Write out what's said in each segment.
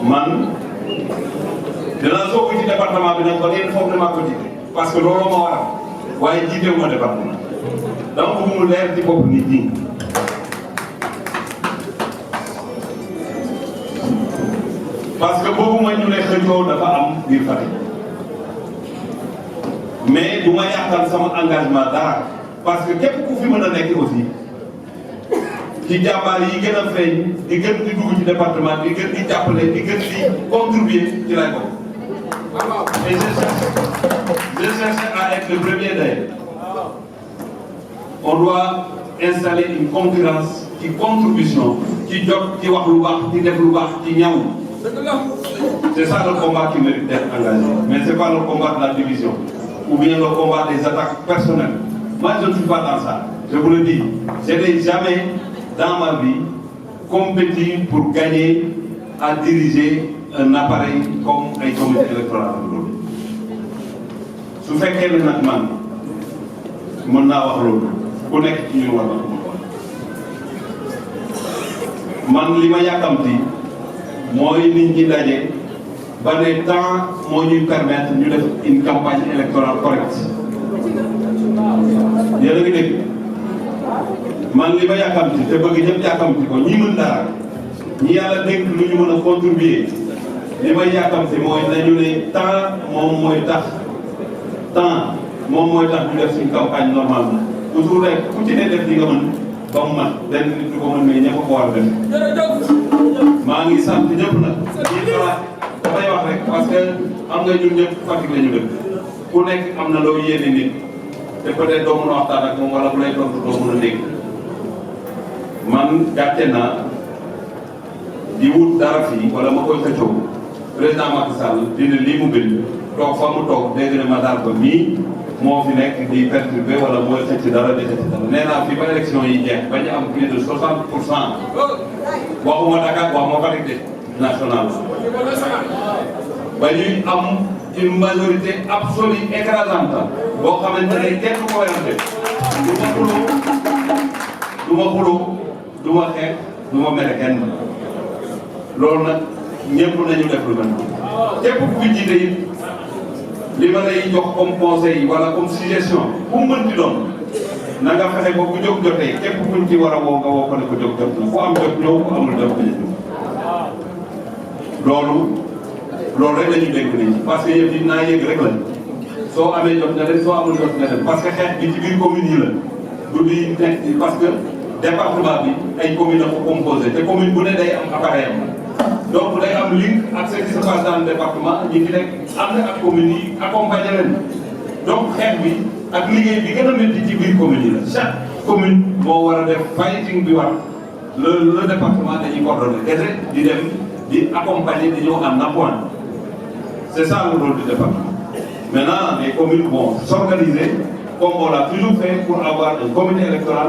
man dinaa soog ci département bi nag ba ngeen foog ne maa ko jiite parce que looloo ma waral waaye jiitewu ma département dama bëgg mu leer ci bopp nit ñi. parce que boobu ma ñu ne xëccoo dafa am biir Fatick mais du ma yàqal sama engagement dara parce que képp ku fi mën a nekk aussi ci jàmbaar yi gën a feeñ di gën di dugg ci département di gën di jàppale di gën di contribuer ci lay bokk. et je cherche à être le premier d'ailleurs. On doit installer une concurrence ci contribution ci jot ci wax lu baax ci def lu baax ci ñaw. C'est ça le combat qui mérite d'être engagé. Mais ce n'est pas le combat de la division ou bien le combat des attaques personnelles. Moi, je ne suis pas dans ça. Je vous le dis, je n'ai jamais dans ma vie compétit pour gagner à diriger un appareil comme un comité électoral. su fekkee ne nag man mën naa wax loolu ku nekk ci ñun war na ko man li ma yàkkamti mooy nit ñi daje ba ne temps moo ñuy permettre ñu def une campagne électorale correcte yéen a ngi dégg man li ma yàkkamti te bëgg ñëpp yàkkamti ko ñi mën dara ñi yàlla dénk lu ñu mën a contribuer li may yàkkamti mooy nañu ne temps moom mooy tax ñu def suñu campagne normalement toujours rek ku ci ne def li nga mën ba mu mat benn nit du ko mën mais ñëpp ko war a def. maa ngi sant ñëpp nag ñi xalaat damay wax rek parce que xam nga ñun ñëpp Fatick la ñu dëkk ku nekk am na loo yéene nit te peut-être doo mën a waxtaan ak moom wala bu lay tontu doo mën a dégg man gàcce naa di wut dara fii wala ma koy xëccoo président Macky Sall dina lii mu bind toog fa mu toog dégg na ma daal ko mii moo fi nekk di perturbé wala mooy xëcc dara di xëcc dara nee naa fii ba élection yi jeex ba ñu am plus de 60%. waxuma Dakar waxuma Fatick de national ba ñuy am une majorité absolue écrasante boo xamante ne kenn du ko werante du ma xuloo du ma xeex du ma mere kenn loolu nag ñëpp nañu def lu mel képp ku fi jiite it li ma lay jox comme conseil wala comme suggestion bu mu mënti doon na nga fexe ba bu jóg jotee képp kuñ ci war a woo nga woo ko ne ko jóg jot na ku am jot ñëw ku amul jot bañ a loolu rek la ñu dégg nii parce que yëf yi naa yëg rek la soo amee jot nga dem soo amul jot nga dem parce que xeex bi ci biir commune yi la du di nekk parce que département bi ay communes la ko composé te commune bu ne day am appareil am donc day am link ak ce qui se passe dans le département ñi fi nekk am na ak communes yi accompagner leen donc xeex bi ak liggéey bi gën a métti ci biir commune yi la chaque commune moo war a def fighting bi war le département dañuy coordonné kese di dem di accompagner di ñëw en appoint c'est ça le rôle du département. Maintenant les communes vont s'organiser comme on l'a toujours fait pour avoir un comité électoral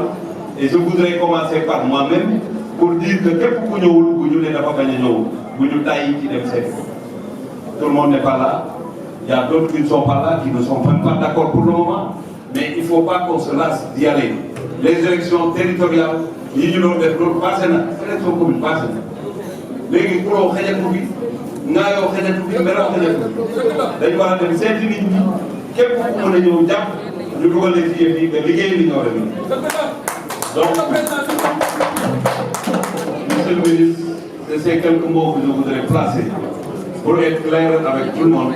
et je voudrais commencer par moi-même pour dire que képp ku ñëwul bu ñu ne dafa bañ a ñëw bu ñu tàyyi ci dem seet tout le monde n'est pas là. Il y a d'autres qui ne sont pas là, qui ne sont même pas d'accord pour le moment. Mais il ne faut pas qu'on se lasse d'y aller. Les élections territoriales, yi ñu doon def loolu passé na élection commune passé na léegi kuroo xëjatu bi ngaayoo xëjatu bi meroo xëjatu bi dañu war a dem seeti nit ñi képp ku mën a ñëw jàpp ñu dugal leen ci yëf yi nga liggéey li nga war a donc monsieur le ministre c'est ces quelques mots que je voudrais placer pour être clair avec tout le monde.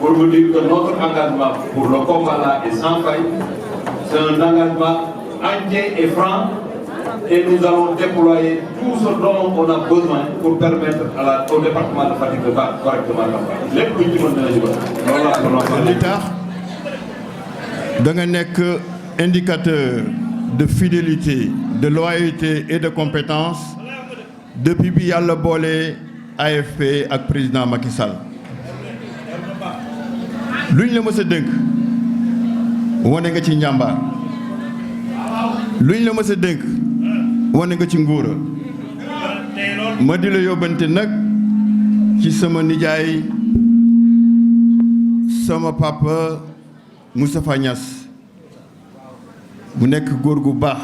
Pour vous dire que notre engagement pour le combat là est sans faille, c'est un engagement entier et franc et nous allons déployer tout ce dont on a besoin pour permettre au département de Fatick de faire correctement la campagne. lépp lu ñu ci mën dinañu ko loolu li tax da nga nekk indicateur de fidélité, de loyauté et de compétence depuis bi yàlla boole AFP ak président Macky Sall. luñ la mës a dénk wane nga ci njàmbaar luñ la mës a dénk wane nga ci ngóora ma di la yóbbante nag ci sama nijaay sama papa Moustapha Niass mu nekk góor gu baax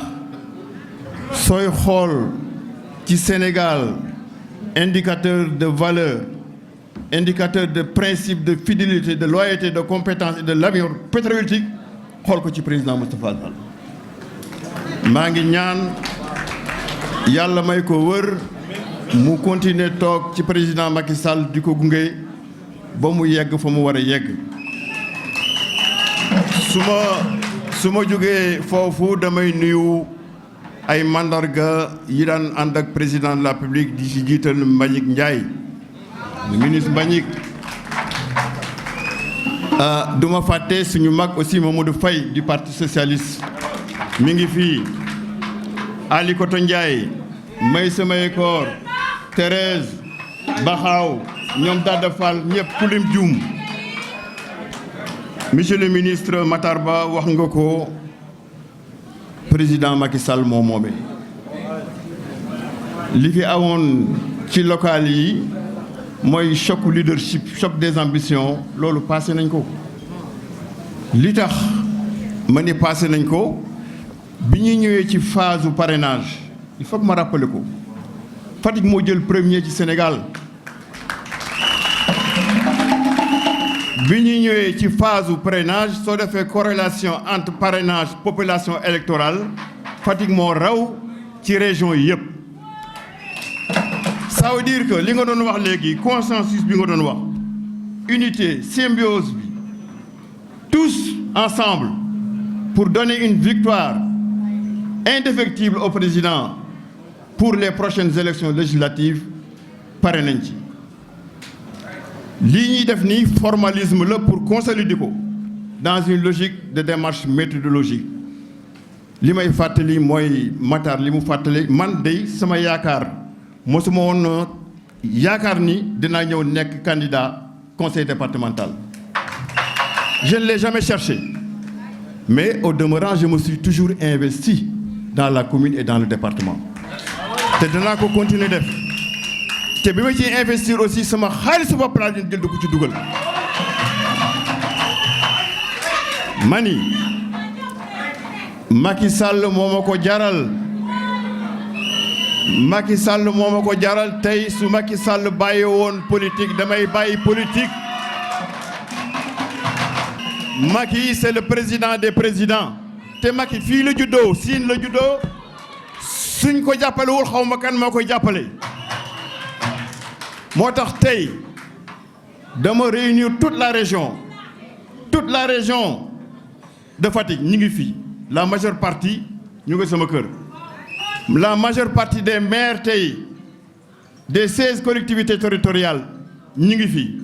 sooy xool ci Sénégal indicateur de valeur, indicateur de principe, de fidélité, de loyauté, de compétence et de l'avenir patriotique xool ko ci président Moustapha Sall maa ngi ñaan yàlla may ko wër mu continuer toog ci président Macky Sall di ko gunge ba mu yegg fa mu war a yegg su ma jógee foofu damay nuyu ay mandarga yi daan ànd ak président de la République di ci jiital Mbagnick Ndiaye ministre Mbagnick du ma fàtte suñu mag aussi Mamadou Faye du parti socialiste mi ngi fii Ali Koto Ndiaye Maysa Mayekor Thérèse Baxaw ñoom Dada Fall ñëpp ku lim juum monsieur le ministre Matar Ba wax nga ko président Macky Sall moo moome li fi awoon ci local yi mooy choc leadership choc des ambitions loolu passé nañ ko li tax ma ni passé nañ ko bi ñuy ñëwee ci phase u parrainage il faut que ma rappeler ko Fatick moo jël premier ci Sénégal bi ñuy ñëwee ci phase u parrainage soo defee corrélation entre parrainage population électorale Fatick moo raw ci région yi yëpp ça veut dire que li nga doon wax léegi consensus bi nga doon wax unité symbiose bi tous ensemble pour donner une victoire indéfectible au président pour les prochaines élections législatives pare nañ ci lii ñuy def nii formalisme la pour consolider ko dans une logique de démarche méthodologique li may fàttali mooy Matar li mu fàttali man day sama yaakaar mosuma woon yaakaar ni dinaa ñëw nekk candidat conseil départemental je ne l'ai jamais cherché mais au demeurant je me suis toujours investi dans la commune et dans le département te danaa ko continuer def te bi ma ciy investir aussi sama xaalisu bopp laa jël di ko ci dugal mani Macky Sall moo ma ko jaral Macky Sall moo ma ko jaral tey su Macky Sall bàyyi woon politique damay bàyyi politique Macky c'est le président des présidents te Macky fii la juddoo Siin la juddoo suñ ko jàppalewul xaw ma kan moo koy jàppale moo tax tey dama réunir toute la région de Fatick ñi ngi fii la majeure partie ñu ngi sama kër la majeure partie des maires tey des 16 collectivités territoriales ñi ngi fii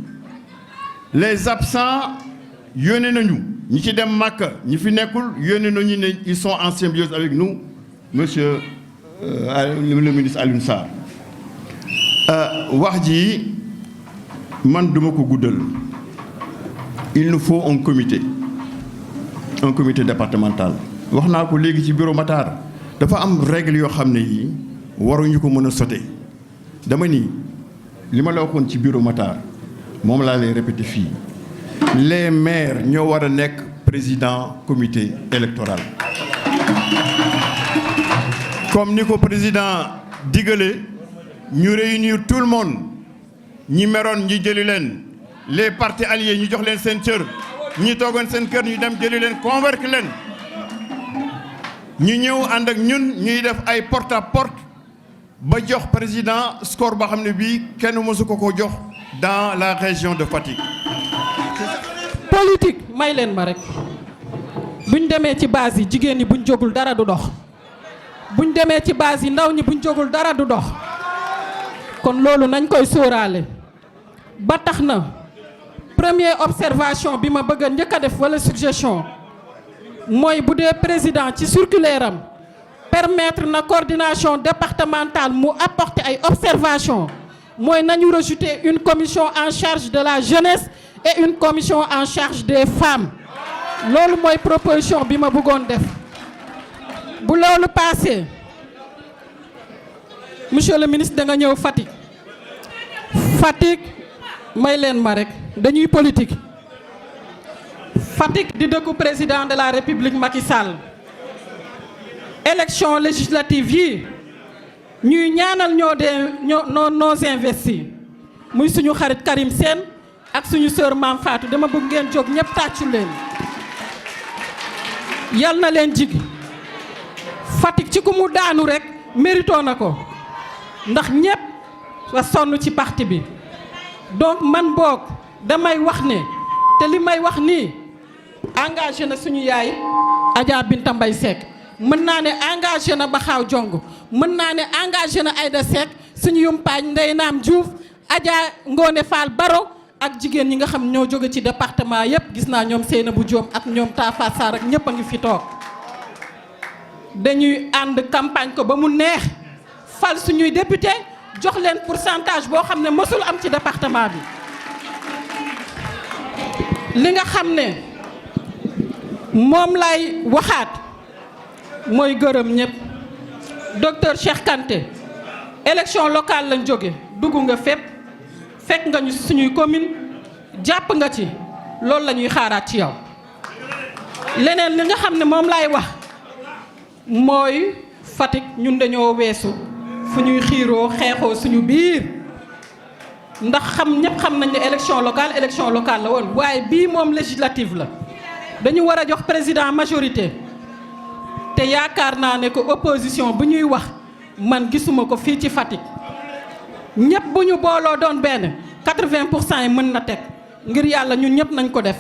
les absents yónnee nañu ñi ci dem Makka ñi fi nekkul yónnee nañu ne ils sont en symbiose avec nous monsieur le ministre Alioune Sarr wax ji man duma ko guddal il nous faut un comité départemental wax naa ko léegi ci bureau Matar dafa am règle yoo xam ne yi waruñu ko mën a sauter dama ni li ma la waxoon ci bureau Matar moom laa lay répéter fii les maires ñoo war a nekk président comité électoral comme ni ko président digale ñu réunir tout le monde ñi meroon ñi jëli leen les partis alliés ñu jox leen seen cër ñi toogoon seen kër ñu dem jëli leen convaincre leen ñu ñëw ànd ak ñun ñuy def ay porte à porte ba jox président score boo xam ne bii kenn mësu ko jox dans la région de Fatick. politique may leen ma rek buñ demee ci base yi jigéen ñi buñ jógul dara du dox buñ demee ci base yi ndaw ñi buñ jógul dara du dox kon loolu nañ koy sóoraale ba tax na première observation bi ma bëgg a njëkk a def wala suggestion mooy bu dee président ci circulaire am permettre na coordination départementale mu apporter ay observation mooy nañu rajouter une commission en charge de la jeunesse et une commission en charge des femmes loolu mooy proposition bi ma bëggoon def bu loolu passé monsieur le ministre da nga ñëw Fatick may leen ma rek dañuy politique Fatick di dëkku président de la République Macky Sall élection législative yi ñuy ñaanal nos investis muy suñu xarit Karim Sène ak suñu sœur Mame Fatou dama bëgg ngeen jóg ñëpp tàccu leen yal na leen jig Fatick ci ku mu daanu rek mérito na ko ndax ñëpp wa sonn ci parti bi donc man boog damay wax ne te li may wax nii engagé na suñu yaay Adja Binta Mbaye Seck mën naa ne engagé na Baxaaw Jong mën naa ne engagé na Aïda Seck suñu yumpaañ Ndey Naam Diouf Adja Ngoone Fall Baro ak jigéen ñi nga xam ñoo jóge ci département yépp gis naa ñoom Seynabou Diom ak ñoom Tafa Sarr ak ñëpp a ngi fi toog dañuy ànd campagne ko ba mu neex fal suñuy député jox leen pourcentage boo xam ne mësul am ci département bi li nga xam ne moom lay waxaat mooy gërëm ñëpp docteur Cheikh Kanté élection locale lañ jóge dugg nga fépp fekk nga ñu suñuy commune jàpp nga ci loolu la ñuy xaaraat ci yow leneen li nga xam ne moom lay wax mooy Fatick ñun dañoo weesu fu ñuy xiiroo xeexoo suñu biir ndax ñëpp xam nañ ne élection locale la woon waaye bii moom législative la dañu war a jox président majorité te yaakaar naa ne ko opposition bu ñuy wax man gisuma ko fii ci Fatick ñëpp bu ñu booloo doon benn 80% yi mën na teg ngir yàlla ñun ñëpp nañ ko def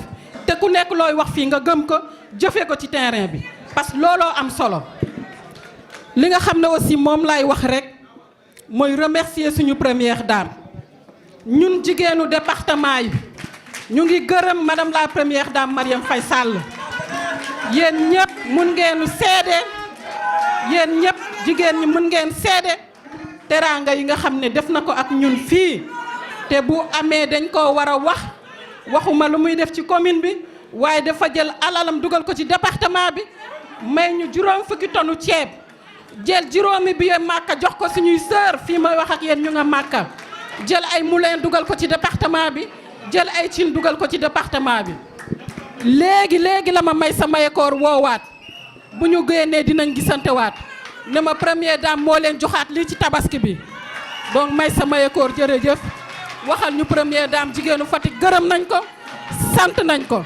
te ku nekk looy wax fii nga gëm ko jëfe ko ci terrain bi parce que looloo am solo li nga xam ne aussi moom lay wax rek mooy remercier suñu première dame ñun jigéenu département yi ñu ngi gërëm madame la première dame Marième Faye Sall yéen ñëpp mun ngeenu seede yéen ñëpp jigéen ñi mun ngeen seede teraanga yi nga xam ne def na ko ak ñun fii te bu amee dañ ko war a wax waxuma lu muy def ci commune bi waaye dafa jël alalam dugal ko ci département bi may ñu juróom fukki tonu ceeb jël juróomi billet Màkka jox ko suñuy sœur fii may wax ak yéen ñu nga Màkka jël ay moulin dugal ko ci département bi jël ay cin dugal ko ci département bi léegi la ma may sa mayekoor woowaat bu ñu génnee dinañ gisantewaat ne ma première dame moo leen joxaat lii ci tabaski bi donc may sa mayekoor jërëjëf waxal ñu première dame jigéenu Fatick gërëm nañ ko sant nañ ko